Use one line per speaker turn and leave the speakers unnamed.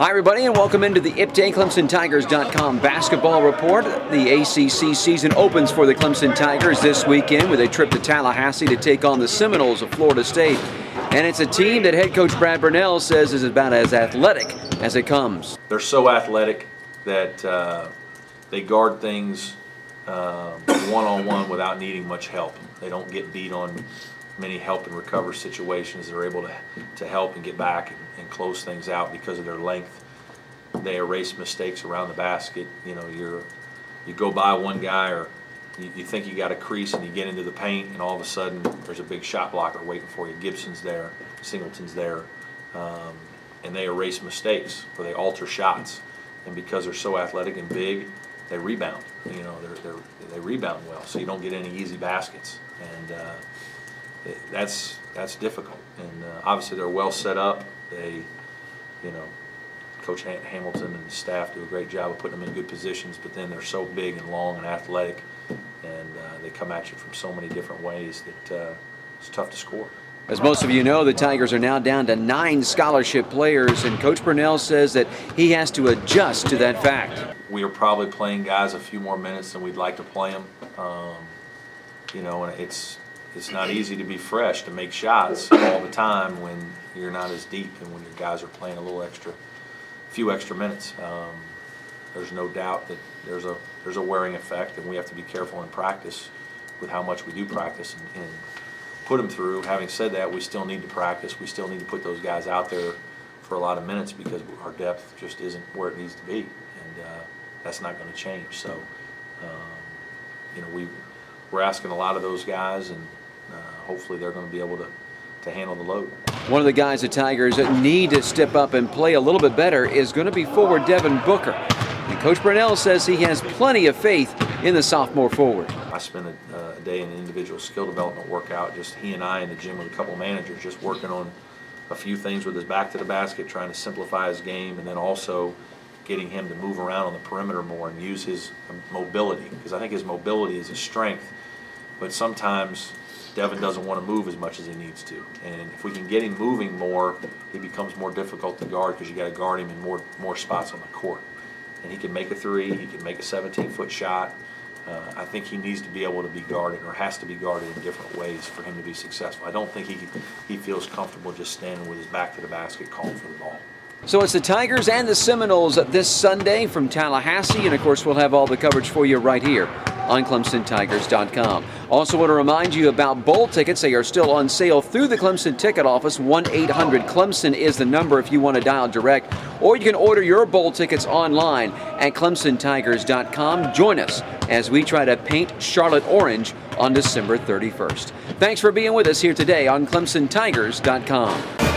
Hi, everybody, and welcome into the ClemsonTigers.com basketball report. The ACC season opens for the Clemson Tigers this weekend with a trip to Tallahassee to take on the Seminoles of Florida State. And it's a team that head coach Brad Brownell says is about as athletic as it comes.
They're so athletic that they guard things one-on-one without needing much help. They don't get beat on many help and recover situations. They're able to help and get back and close things out because of their length. They erase mistakes around the basket. You know, you go by one guy, or you think you got a crease and you get into the paint, and all of a sudden there's a big shot blocker waiting for you. Gibson's there, Singleton's there, and they erase mistakes, or they alter shots. And because they're so athletic and big, they rebound. You know, they rebound well, so you don't get any easy baskets, and that's difficult. And obviously they're well set up. They, Coach Hamilton and his staff do a great job of putting them in good positions, but then they're so big and long and athletic, and they come at you from so many different ways that it's tough to score.
As most of you know, the Tigers are now down to 9 scholarship players, and Coach Brownell says that he has to adjust to that fact.
We are probably playing guys a few more minutes than we'd like to play them. And it's not easy to be fresh, to make shots all the time when you're not as deep and when your guys are playing a few extra minutes. There's no doubt that there's a wearing effect, and we have to be careful in practice with how much we do practice and put them through. Having said that, we still need to practice. We still need to put those guys out there for a lot of minutes because our depth just isn't where it needs to be, and that's not going to change. So, we're asking a lot of those guys, and hopefully they're going to be able to handle the load.
One of the guys the Tigers need to step up and play a little bit better is going to be forward Devin Booker. And Coach Brownell says he has plenty of faith in the sophomore forward.
I spent a day in an individual skill development workout, just he and I in the gym with a couple managers, just working on a few things with his back to the basket, trying to simplify his game, and then also getting him to move around on the perimeter more and use his mobility, because I think his mobility is a strength, but sometimes Devin doesn't want to move as much as he needs to. And if we can get him moving more, he becomes more difficult to guard because you got to guard him in more spots on the court. And he can make a three, he can make a 17-foot shot. I think he needs to be able to be guarded, or has to be guarded in different ways for him to be successful. I don't think he feels comfortable just standing with his back to the basket calling for the ball.
So it's the Tigers and the Seminoles this Sunday from Tallahassee, and of course we'll have all the coverage for you right here on ClemsonTigers.com. Also want to remind you about bowl tickets. They are still on sale through the Clemson ticket office. 1-800-CLEMSON is the number if you want to dial direct, or you can order your bowl tickets online at ClemsonTigers.com. Join us as we try to paint Charlotte orange on December 31st. Thanks for being with us here today on ClemsonTigers.com.